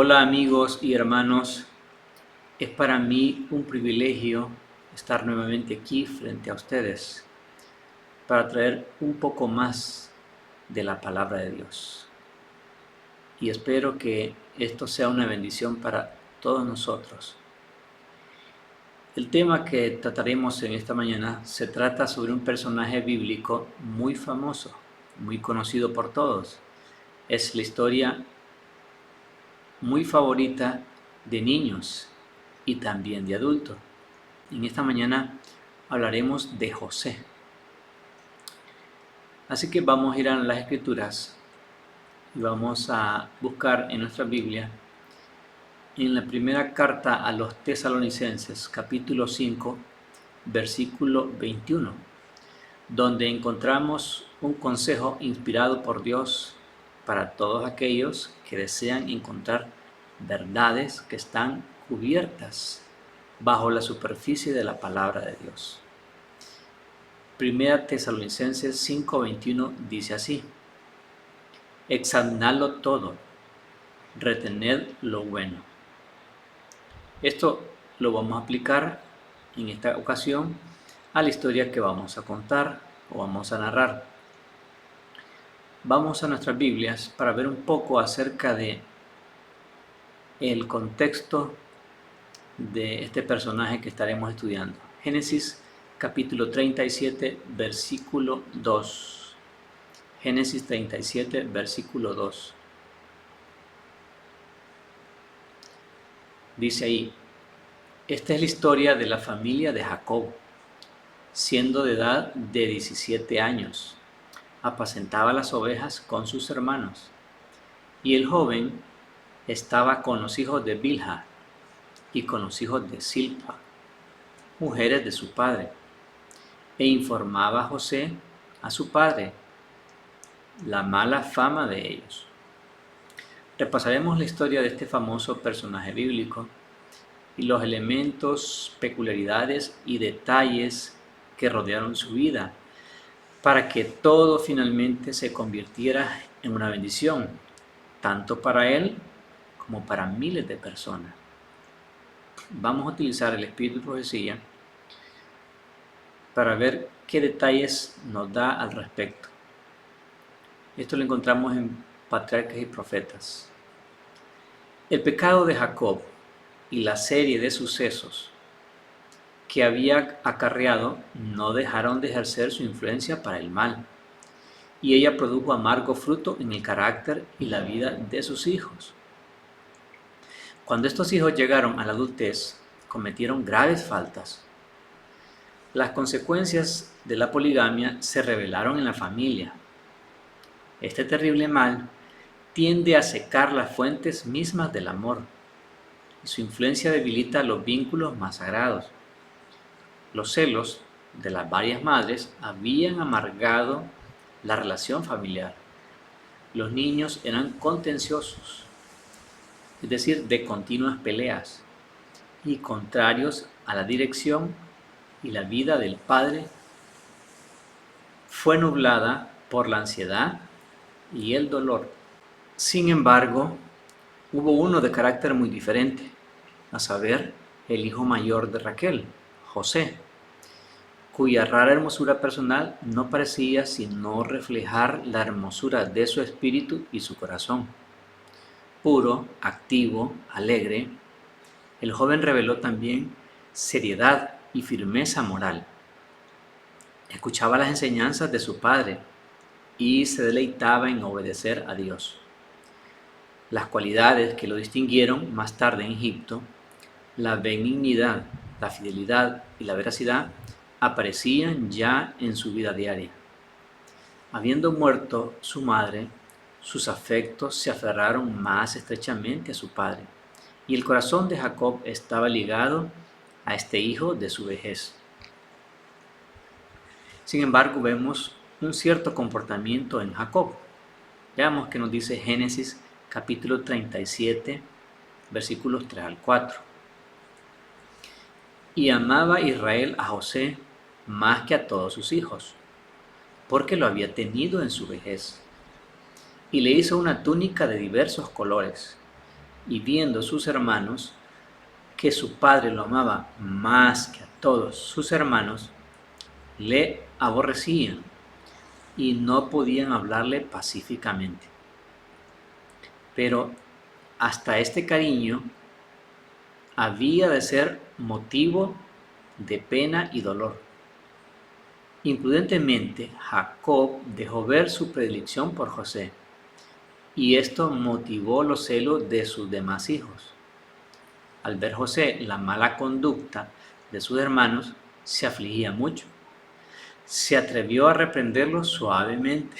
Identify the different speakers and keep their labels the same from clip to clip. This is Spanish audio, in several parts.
Speaker 1: Hola amigos y hermanos, es para mí un privilegio estar nuevamente aquí frente a ustedes para traer un poco más de la palabra de Dios. Y espero que esto sea una bendición para todos nosotros. El tema que trataremos en esta mañana se trata sobre un personaje bíblico muy famoso, muy conocido por todos. Es la historia muy favorita de niños y también de adultos. En esta mañana hablaremos de José. Así que vamos a ir a las Escrituras y vamos a buscar en nuestra Biblia, en la primera carta a los Tesalonicenses, capítulo 5, versículo 21, donde encontramos un consejo inspirado por Dios para todos aquellos que desean encontrar verdades que están cubiertas bajo la superficie de la palabra de Dios. Primera Tesalonicenses 5:21 dice así: examinadlo todo, retened lo bueno. Esto lo vamos a aplicar en esta ocasión a la historia que vamos a contar o vamos a narrar. Vamos a nuestras Biblias para ver un poco acerca de el contexto de este personaje que estaremos estudiando. Génesis capítulo 37, versículo 2. Génesis 37, versículo 2. Dice ahí: esta es la historia de la familia de Jacob. Siendo de edad de 17 años, apacentaba las ovejas con sus hermanos. Y el joven estaba con los hijos de Bilha y con los hijos de Silpa, mujeres de su padre, e informaba a José, a su padre, la mala fama de ellos. Repasaremos la historia de este famoso personaje bíblico y los elementos, peculiaridades y detalles que rodearon su vida para que todo finalmente se convirtiera en una bendición, tanto para él como para miles de personas. Vamos a utilizar el espíritu de profecía para ver qué detalles nos da al respecto. Esto lo encontramos en Patriarcas y Profetas. El pecado de Jacob y la serie de sucesos que había acarreado no dejaron de ejercer su influencia para el mal, y ella produjo amargo fruto en el carácter y la vida de sus hijos. Cuando estos hijos llegaron a la adultez, cometieron graves faltas. Las consecuencias de la poligamia se revelaron en la familia. Este terrible mal tiende a secar las fuentes mismas del amor, y su influencia debilita los vínculos más sagrados. Los celos de las varias madres habían amargado la relación familiar. Los niños eran contenciosos, es decir, de continuas peleas, y contrarios a la dirección, y la vida del padre fue nublada por la ansiedad y el dolor. Sin embargo, hubo uno de carácter muy diferente, a saber, el hijo mayor de Raquel, José, cuya rara hermosura personal no parecía sino reflejar la hermosura de su espíritu y su corazón. Puro, activo, alegre, el joven reveló también seriedad y firmeza moral. Escuchaba las enseñanzas de su padre y se deleitaba en obedecer a Dios. Las cualidades que lo distinguieron más tarde en Egipto, la benignidad, la fidelidad y la veracidad, aparecían ya en su vida diaria. Habiendo muerto su madre, sus afectos se aferraron más estrechamente a su padre, y el corazón de Jacob estaba ligado a este hijo de su vejez. Sin embargo, vemos un cierto comportamiento en Jacob. Veamos qué nos dice Génesis capítulo 37, versículos 3 al 4. Y amaba Israel a José más que a todos sus hijos, porque lo había tenido en su vejez. Y le hizo una túnica de diversos colores, y viendo sus hermanos que su padre lo amaba más que a todos sus hermanos, le aborrecían y no podían hablarle pacíficamente. Pero hasta este cariño había de ser motivo de pena y dolor. Imprudentemente, Jacob dejó ver su predilección por José, y esto motivó los celos de sus demás hijos. Al ver José la mala conducta de sus hermanos, se afligía mucho. Se atrevió a reprenderlos suavemente,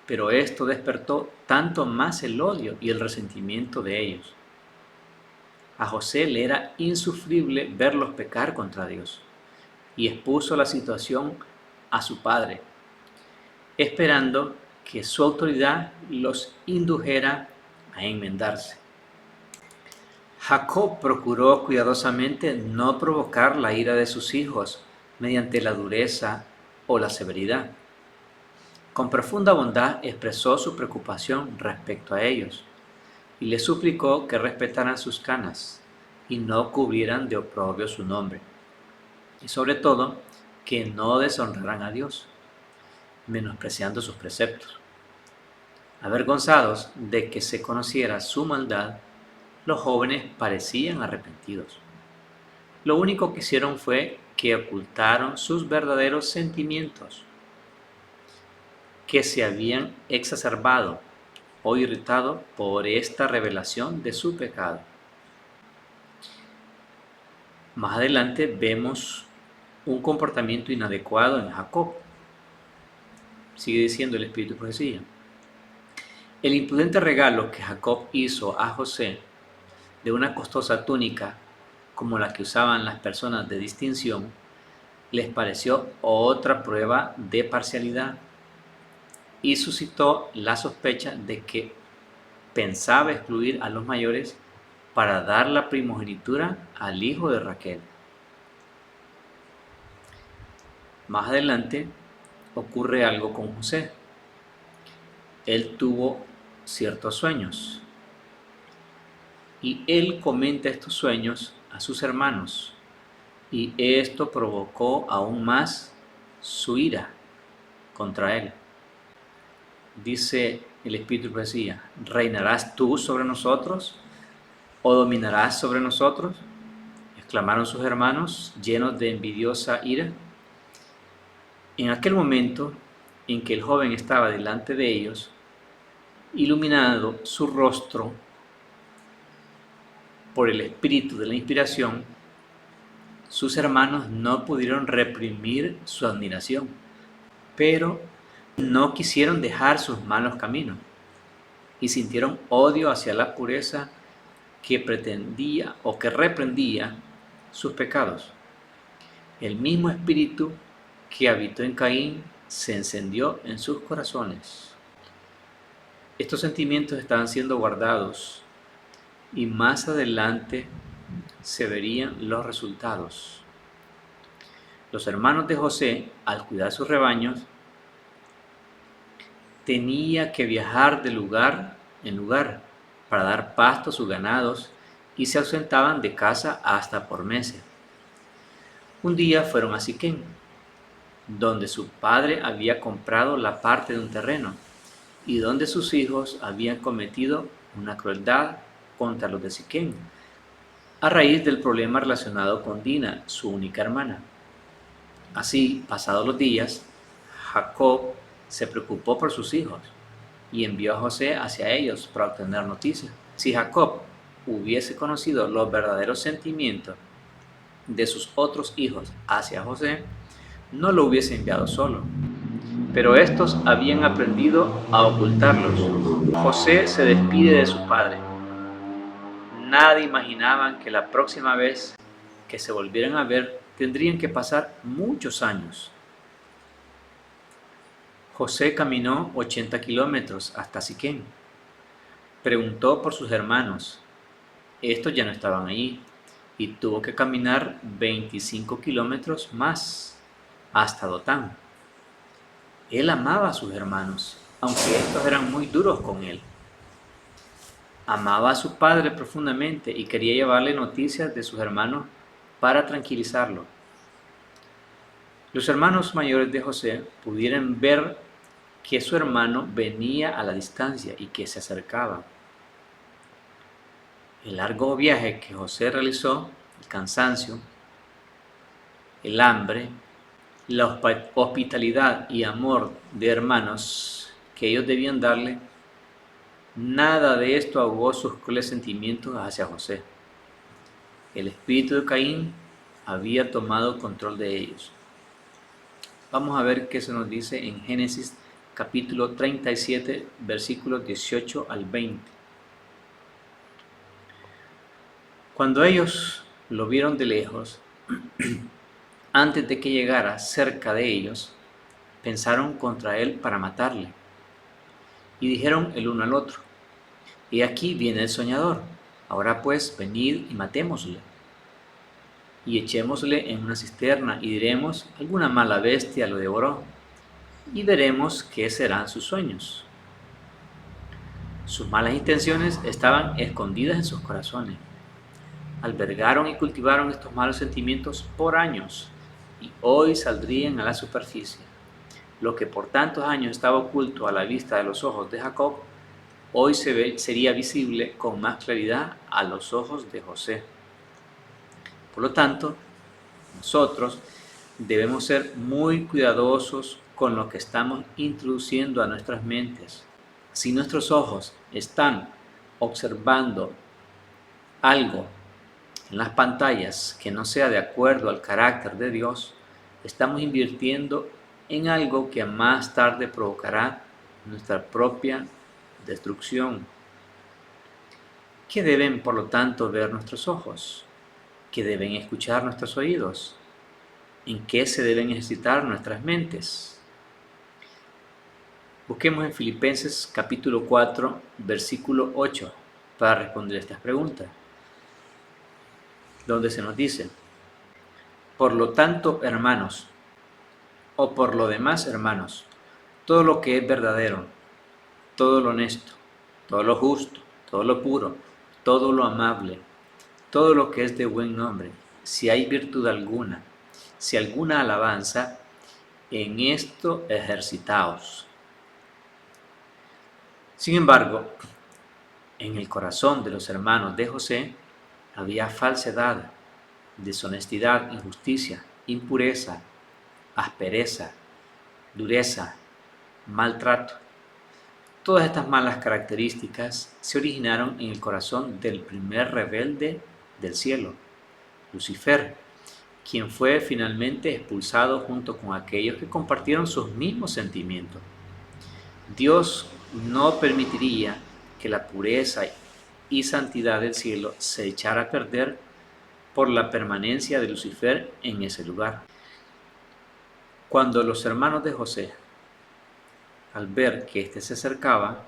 Speaker 1: pero esto despertó tanto más el odio y el resentimiento de ellos. A José le era insufrible verlos pecar contra Dios, y expuso la situación a su padre, esperando que su autoridad los indujera a enmendarse. Jacob procuró cuidadosamente no provocar la ira de sus hijos mediante la dureza o la severidad. Con profunda bondad expresó su preocupación respecto a ellos y les suplicó que respetaran sus canas y no cubrieran de oprobio su nombre, y sobre todo que no deshonraran a Dios, menospreciando sus preceptos. Avergonzados de que se conociera su maldad, los jóvenes parecían arrepentidos. Lo único que hicieron fue que ocultaron sus verdaderos sentimientos, que se habían exacerbado o irritado por esta revelación de su pecado. Más adelante vemos un comportamiento inadecuado en Jacob. Sigue diciendo el Espíritu de Profecía. El imprudente regalo que Jacob hizo a José de una costosa túnica como la que usaban las personas de distinción, les pareció otra prueba de parcialidad y suscitó la sospecha de que pensaba excluir a los mayores para dar la primogenitura al hijo de Raquel. Más adelante ocurre algo con José. Él tuvo ciertos sueños y él comenta estos sueños a sus hermanos, y esto provocó aún más su ira contra él. Dice el Espíritu de Profecía: ¿reinarás tú sobre nosotros o dominarás sobre nosotros? Exclamaron sus hermanos, llenos de envidiosa ira. En aquel momento en que el joven estaba delante de ellos, iluminado su rostro por el espíritu de la inspiración, sus hermanos no pudieron reprimir su admiración, pero no quisieron dejar sus malos caminos y sintieron odio hacia la pureza que pretendía o que reprendía sus pecados. El mismo espíritu que habitó en Caín se encendió en sus corazones. Estos sentimientos estaban siendo guardados y más adelante se verían los resultados. Los hermanos de José, al cuidar sus rebaños, tenía que viajar de lugar en lugar para dar pasto a sus ganados y se ausentaban de casa hasta por meses. Un día fueron a Siquem, donde su padre había comprado la parte de un terreno y donde sus hijos habían cometido una crueldad contra los de Siquem, a raíz del problema relacionado con Dina, su única hermana. Así, pasados los días, Jacob se preocupó por sus hijos y envió a José hacia ellos para obtener noticias. Si Jacob hubiese conocido los verdaderos sentimientos de sus otros hijos hacia José, no lo hubiese enviado solo, pero estos habían aprendido a ocultarlos. José se despide de su padre. Nada imaginaban que la próxima vez que se volvieran a ver tendrían que pasar muchos años. José caminó 80 kilómetros hasta Siquem. Preguntó por sus hermanos. Estos ya no estaban allí y tuvo que caminar 25 kilómetros más hasta Dotán. Él amaba a sus hermanos, aunque estos eran muy duros con él. amaba a su padre profundamente y quería llevarle noticias de sus hermanos para tranquilizarlo. Los hermanos mayores de José pudieron ver que su hermano venía a la distancia y que se acercaba. El largo viaje que José realizó, el cansancio, el hambre, la hospitalidad y amor de hermanos que ellos debían darle, nada de esto ahogó sus crueles sentimientos hacia José. El espíritu de Caín había tomado control de ellos. Vamos a ver qué se nos dice en Génesis capítulo 37, versículos 18 al 20. Cuando ellos lo vieron de lejos, antes de que llegara cerca de ellos, pensaron contra él para matarle. Y dijeron el uno al otro: He aquí viene el soñador. Ahora pues, venid y matémosle, y echémosle en una cisterna, y diremos: alguna mala bestia lo devoró, y veremos qué serán sus sueños. Sus malas intenciones estaban escondidas en sus corazones. Albergaron y cultivaron estos malos sentimientos por años, y hoy saldrían a la superficie. Lo que por tantos años estaba oculto a la vista de los ojos de Jacob, hoy sería visible con más claridad a los ojos de José. Por lo tanto, nosotros debemos ser muy cuidadosos con lo que estamos introduciendo a nuestras mentes. Si nuestros ojos están observando algo en las pantallas que no sea de acuerdo al carácter de Dios, estamos invirtiendo en algo que más tarde provocará nuestra propia destrucción. ¿Qué deben, por lo tanto, ver nuestros ojos? ¿Qué deben escuchar nuestros oídos? ¿En qué se deben ejercitar nuestras mentes? Busquemos en Filipenses capítulo 4, versículo 8, para responder estas preguntas, donde se nos dice: Por lo tanto, hermanos, o por lo demás, hermanos, todo lo que es verdadero, todo lo honesto, todo lo justo, todo lo puro, todo lo amable, todo lo que es de buen nombre, si hay virtud alguna, si alguna alabanza, en esto ejercitaos. Sin embargo, en el corazón de los hermanos de José había falsedad, deshonestidad, injusticia, impureza, aspereza, dureza, maltrato. Todas estas malas características se originaron en el corazón del primer rebelde del cielo, Lucifer, quien fue finalmente expulsado junto con aquellos que compartieron sus mismos sentimientos. Dios no permitiría que la pureza y santidad del cielo se echara a perder por la permanencia de Lucifer en ese lugar. Cuando los hermanos de José, al ver que éste se acercaba,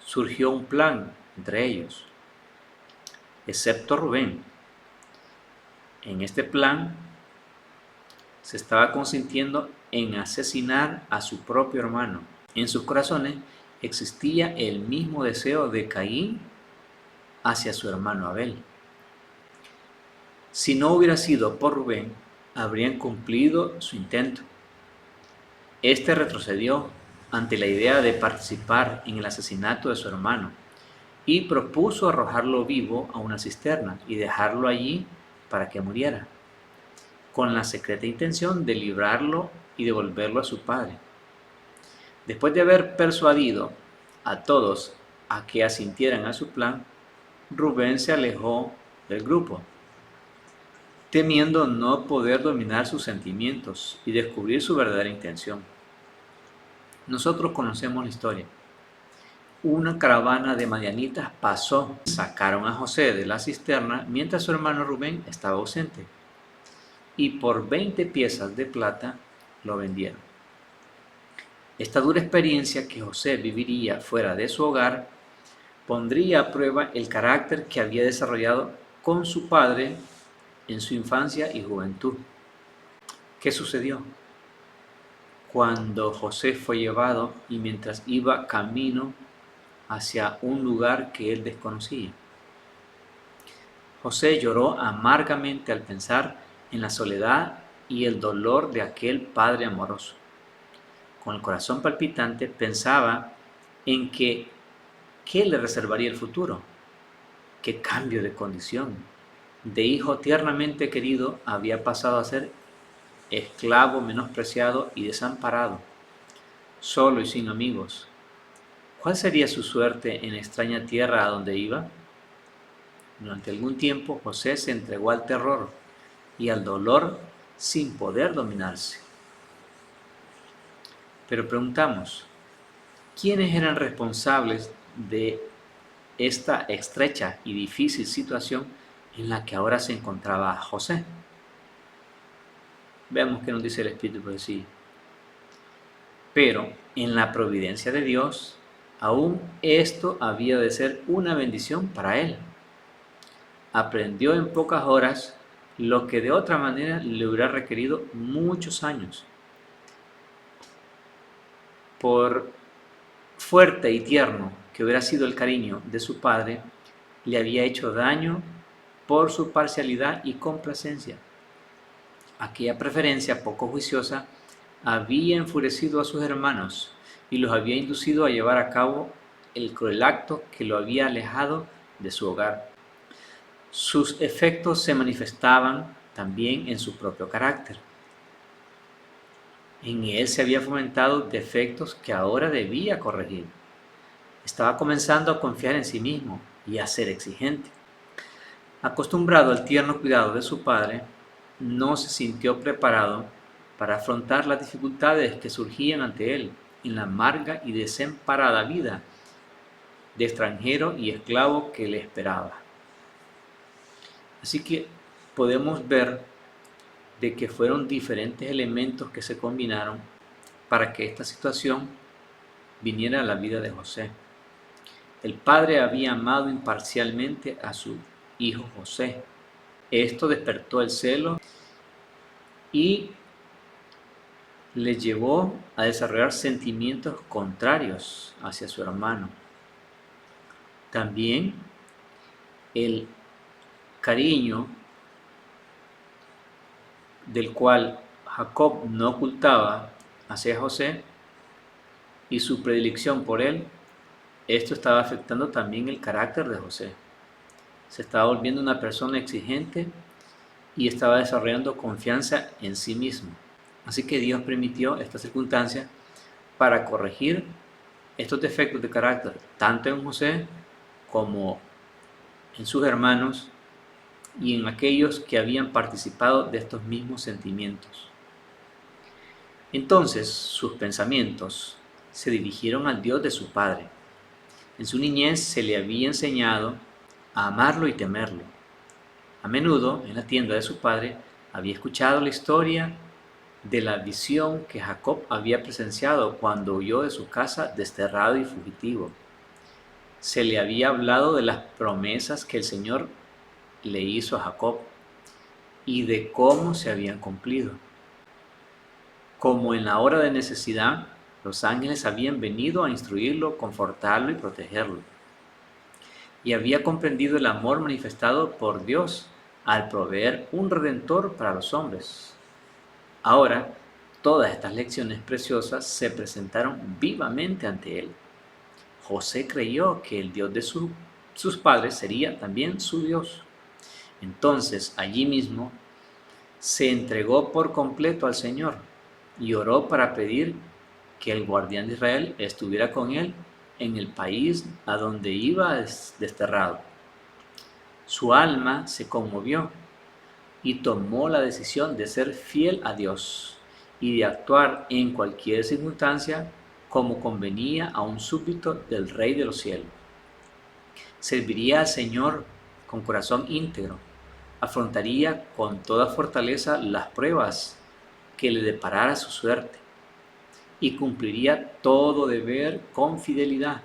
Speaker 1: surgió un plan entre ellos, excepto Rubén. En este plan se estaba consintiendo en asesinar a su propio hermano. En sus corazones existía el mismo deseo de Caín hacia su hermano Abel. Si no hubiera sido por Rubén, habrían cumplido su intento. Este retrocedió ante la idea de participar en el asesinato de su hermano y propuso arrojarlo vivo a una cisterna y dejarlo allí para que muriera, con la secreta intención de librarlo y devolverlo a su padre. Después de haber persuadido a todos a que asintieran a su plan, Rubén se alejó del grupo, temiendo no poder dominar sus sentimientos y descubrir su verdadera intención. Nosotros conocemos la historia. Una caravana de madianitas pasó, sacaron a José de la cisterna mientras su hermano Rubén estaba ausente, y por 20 piezas de plata lo vendieron. Esta dura experiencia que José viviría fuera de su hogar pondría a prueba el carácter que había desarrollado con su padre en su infancia y juventud. ¿Qué sucedió? Cuando José fue llevado y mientras iba camino hacia un lugar que él desconocía. José lloró amargamente al pensar en la soledad y el dolor de aquel padre amoroso. Con el corazón palpitante pensaba en qué le reservaría el futuro, qué cambio de condición. De hijo tiernamente querido había pasado a ser esclavo menospreciado y desamparado, solo y sin amigos. ¿Cuál sería su suerte en la extraña tierra a donde iba? Durante algún tiempo José se entregó al terror y al dolor sin poder dominarse. Pero preguntamos, ¿quiénes eran responsables de esta estrecha y difícil situación en la que ahora se encontraba José? Veamos qué nos dice el Espíritu por sí. Pero en la providencia de Dios, aún esto había de ser una bendición para él. Aprendió en pocas horas lo que de otra manera le hubiera requerido muchos años. Por fuerte y tierno que hubiera sido el cariño de su padre, le había hecho daño por su parcialidad y complacencia. Aquella preferencia poco juiciosa había enfurecido a sus hermanos y los había inducido a llevar a cabo el cruel acto que lo había alejado de su hogar. Sus efectos se manifestaban también en su propio carácter. En él se había fomentado defectos que ahora debía corregir. Estaba comenzando a confiar en sí mismo y a ser exigente. Acostumbrado al tierno cuidado de su padre, no se sintió preparado para afrontar las dificultades que surgían ante él en la amarga y desamparada vida de extranjero y esclavo que le esperaba. Así que podemos ver de que fueron diferentes elementos que se combinaron para que esta situación viniera a la vida de José. El padre había amado imparcialmente a su hijo José. Esto despertó el celo y le llevó a desarrollar sentimientos contrarios hacia su hermano. También el cariño del cual Jacob no ocultaba hacia José y su predilección por él, esto estaba afectando también el carácter de José. Se estaba volviendo una persona exigente y estaba desarrollando confianza en sí mismo. Así que Dios permitió esta circunstancia para corregir estos defectos de carácter, tanto en José como en sus hermanos y en aquellos que habían participado de estos mismos sentimientos. Entonces sus pensamientos se dirigieron al Dios de su padre. En su niñez se le había enseñado a amarlo y temerlo. A menudo, en la tienda de su padre, había escuchado la historia de la visión que Jacob había presenciado cuando huyó de su casa desterrado y fugitivo. Se le había hablado de las promesas que el Señor le hizo a Jacob y de cómo se habían cumplido. Como en la hora de necesidad, los ángeles habían venido a instruirlo, confortarlo y protegerlo. Y había comprendido el amor manifestado por Dios al proveer un redentor para los hombres. Ahora, todas estas lecciones preciosas se presentaron vivamente ante él. José creyó que el Dios de sus padres sería también su Dios. Entonces, allí mismo, se entregó por completo al Señor y oró para pedir que el guardián de Israel estuviera con él en el país a donde iba desterrado. Su alma se conmovió y tomó la decisión de ser fiel a Dios y de actuar en cualquier circunstancia como convenía a un súbdito del Rey de los cielos. Serviría al Señor con corazón íntegro, afrontaría con toda fortaleza las pruebas que le deparara su suerte y cumpliría todo deber con fidelidad.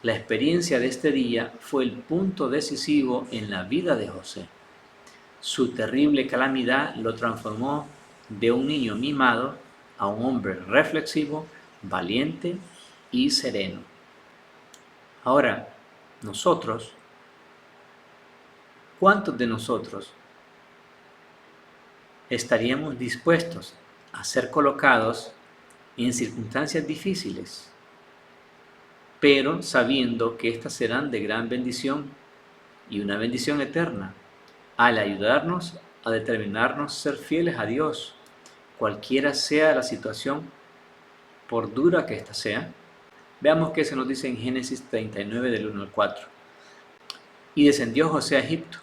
Speaker 1: La experiencia de este día fue el punto decisivo en la vida de José. Su terrible calamidad lo transformó de un niño mimado a un hombre reflexivo, valiente y sereno. Ahora, nosotros, ¿cuántos de nosotros estaríamos dispuestos a ser colocados en circunstancias difíciles, pero sabiendo que éstas serán de gran bendición y una bendición eterna, al ayudarnos a determinarnos ser fieles a Dios, cualquiera sea la situación, por dura que ésta sea? Veamos qué se nos dice en Génesis 39 del 1 al 4. Y descendió José a Egipto,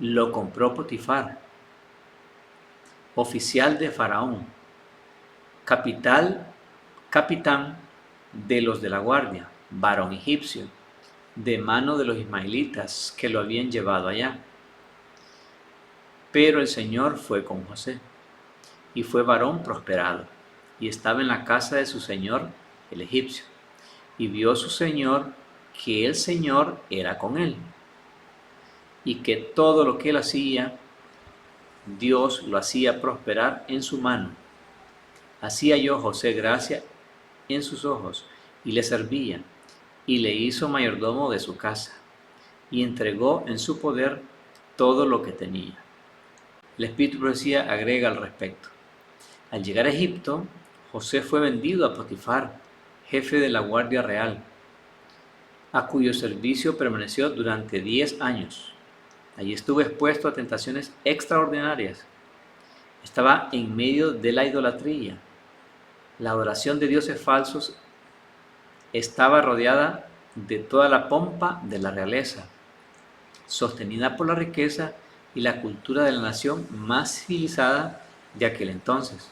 Speaker 1: lo compró Potifar, oficial de Faraón, capitán de los de la guardia, varón egipcio, de mano de los ismaelitas que lo habían llevado allá. Pero el Señor fue con José, y fue varón prosperado, y estaba en la casa de su señor, el egipcio. Y vio su señor que el Señor era con él, y que todo lo que él hacía, Dios lo hacía prosperar en su mano. Así halló José gracia en sus ojos, y le servía, y le hizo mayordomo de su casa, y entregó en su poder todo lo que tenía. El Espíritu de Profecía agrega al respecto. Al llegar a Egipto, José fue vendido a Potifar, jefe de la guardia real, a cuyo servicio permaneció durante 10 años. Allí estuvo expuesto a tentaciones extraordinarias. Estaba en medio de la idolatría. La adoración de dioses falsos estaba rodeada de toda la pompa de la realeza, sostenida por la riqueza y la cultura de la nación más civilizada de aquel entonces.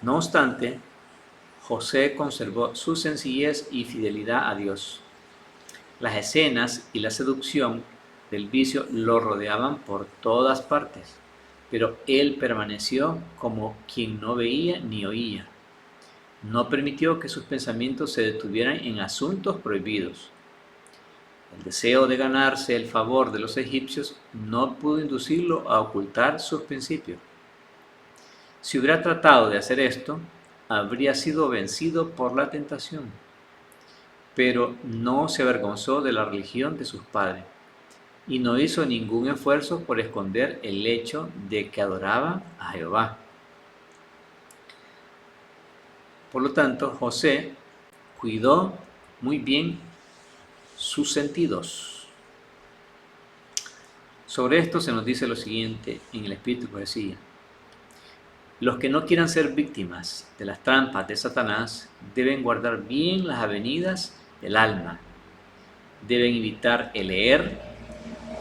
Speaker 1: No obstante, José conservó su sencillez y fidelidad a Dios. Las escenas y la seducción del vicio lo rodeaban por todas partes, pero él permaneció como quien no veía ni oía. No permitió que sus pensamientos se detuvieran en asuntos prohibidos. El deseo de ganarse el favor de los egipcios no pudo inducirlo a ocultar sus principios. Si hubiera tratado de hacer esto, habría sido vencido por la tentación, pero no se avergonzó de la religión de sus padres y no hizo ningún esfuerzo por esconder el hecho de que adoraba a Jehová. Por lo tanto, José cuidó muy bien sus sentidos. Sobre esto se nos dice lo siguiente en el Espíritu de Profecía. Los que no quieran ser víctimas de las trampas de Satanás deben guardar bien las avenidas del alma. Deben evitar el leer,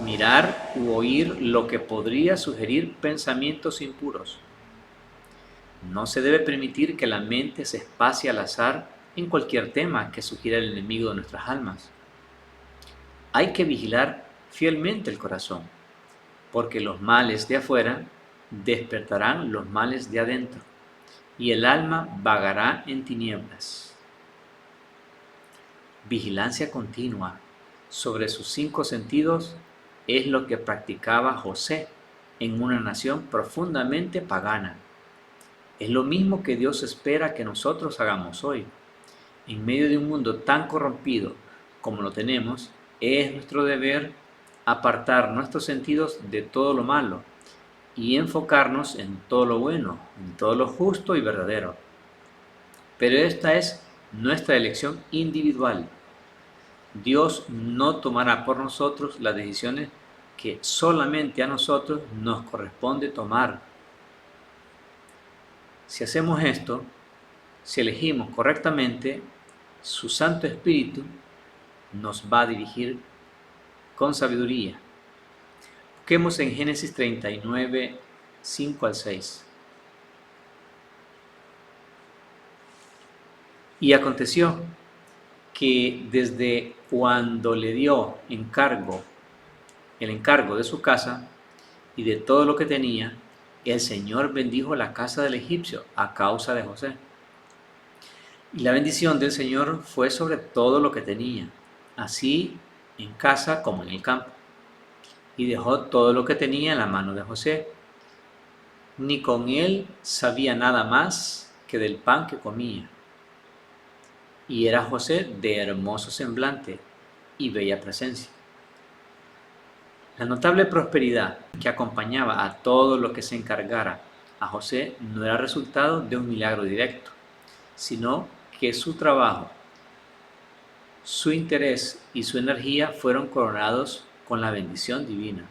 Speaker 1: mirar u oír lo que podría sugerir pensamientos impuros. No se debe permitir que la mente se espacie al azar en cualquier tema que sugiera el enemigo de nuestras almas. Hay que vigilar fielmente el corazón, porque los males de afuera despertarán los males de adentro, y el alma vagará en tinieblas. Vigilancia continua sobre sus 5 sentidos es lo que practicaba José en una nación profundamente pagana. Es lo mismo que Dios espera que nosotros hagamos hoy. En medio de un mundo tan corrompido como lo tenemos, es nuestro deber apartar nuestros sentidos de todo lo malo y enfocarnos en todo lo bueno, en todo lo justo y verdadero. Pero esta es nuestra elección individual. Dios no tomará por nosotros las decisiones que solamente a nosotros nos corresponde tomar. Si hacemos esto, si elegimos correctamente, su Santo Espíritu nos va a dirigir con sabiduría. Busquemos en Génesis 39, 5 al 6. Y aconteció que desde cuando le dio el encargo de su casa y de todo lo que tenía, el Señor bendijo la casa del egipcio a causa de José. Y la bendición del Señor fue sobre todo lo que tenía, así en casa como en el campo. Y dejó todo lo que tenía en la mano de José. Ni con él sabía nada más que del pan que comía. y era José de hermoso semblante y bella presencia. La notable prosperidad que acompañaba a todo lo que se encargara a José no era resultado de un milagro directo, sino que su trabajo, su interés y su energía fueron coronados con la bendición divina.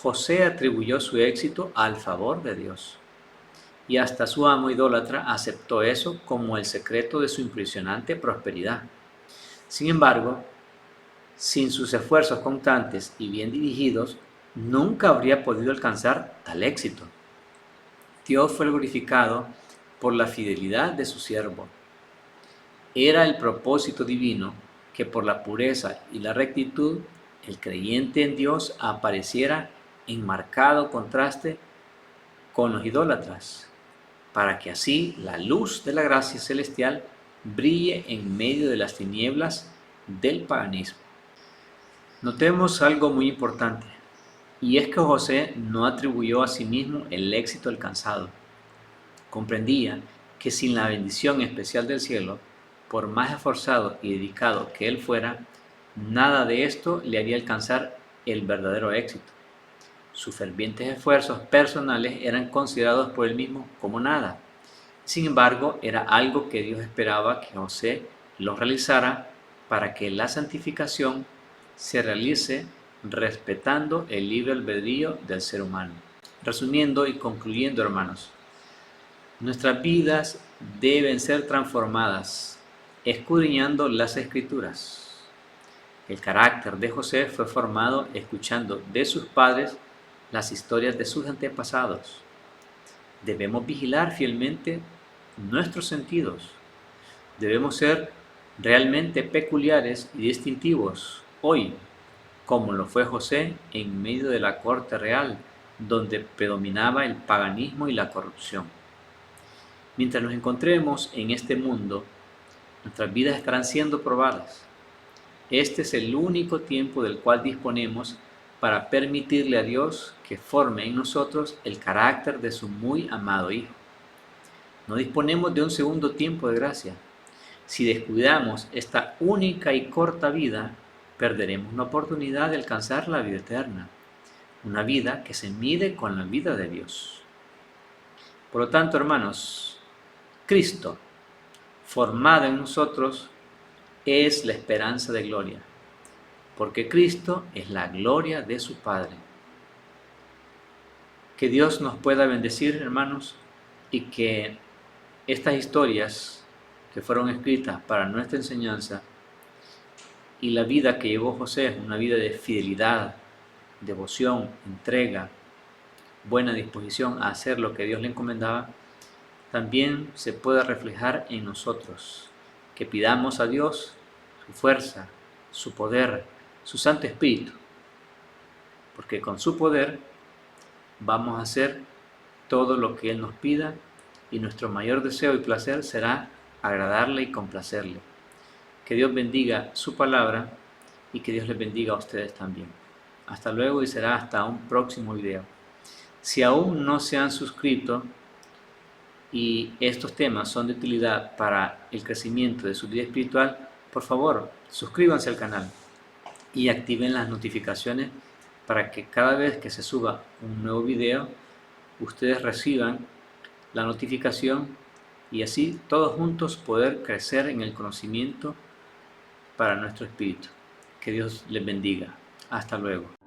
Speaker 1: José atribuyó su éxito al favor de Dios, y hasta su amo idólatra aceptó eso como el secreto de su impresionante prosperidad. Sin embargo, sin sus esfuerzos constantes y bien dirigidos, nunca habría podido alcanzar tal éxito. Dios fue glorificado por la fidelidad de su siervo. Era el propósito divino que por la pureza y la rectitud el creyente en Dios apareciera en marcado contraste con los idólatras, para que así la luz de la gracia celestial brille en medio de las tinieblas del paganismo. Notemos algo muy importante, y es que José no atribuyó a sí mismo el éxito alcanzado. Comprendía que sin la bendición especial del cielo, por más esforzado y dedicado que él fuera, nada de esto le haría alcanzar el verdadero éxito. Sus fervientes esfuerzos personales eran considerados por él mismo como nada. Sin embargo, era algo que Dios esperaba que José lo realizara para que la santificación se realice respetando el libre albedrío del ser humano. Resumiendo y concluyendo, hermanos, nuestras vidas deben ser transformadas escudriñando las Escrituras. El carácter de José fue formado escuchando de sus padres las historias de sus antepasados. Debemos vigilar fielmente nuestros sentidos. Debemos ser realmente peculiares y distintivos hoy, como lo fue José en medio de la corte real, donde predominaba el paganismo y la corrupción. Mientras nos encontremos en este mundo, nuestras vidas estarán siendo probadas. Este es el único tiempo del cual disponemos para permitirle a Dios que forme en nosotros el carácter de su muy amado Hijo. No disponemos de un segundo tiempo de gracia. Si descuidamos esta única y corta vida, perderemos la oportunidad de alcanzar la vida eterna, una vida que se mide con la vida de Dios. Por lo tanto, hermanos, Cristo, formado en nosotros, es la esperanza de gloria, porque Cristo es la gloria de su Padre. Que Dios nos pueda bendecir, hermanos, y que estas historias que fueron escritas para nuestra enseñanza y la vida que llevó José, una vida de fidelidad, devoción, entrega, buena disposición a hacer lo que Dios le encomendaba, también se pueda reflejar en nosotros, que pidamos a Dios su fuerza, su poder, su Santo Espíritu, porque con su poder vamos a hacer todo lo que Él nos pida y nuestro mayor deseo y placer será agradarle y complacerle. Que Dios bendiga su palabra y que Dios les bendiga a ustedes también. Hasta luego y será hasta un próximo video. Si aún no se han suscrito y estos temas son de utilidad para el crecimiento de su vida espiritual, por favor, suscríbanse al canal y activen las notificaciones para que cada vez que se suba un nuevo video, ustedes reciban la notificación y así todos juntos poder crecer en el conocimiento para nuestro espíritu. Que Dios les bendiga. Hasta luego.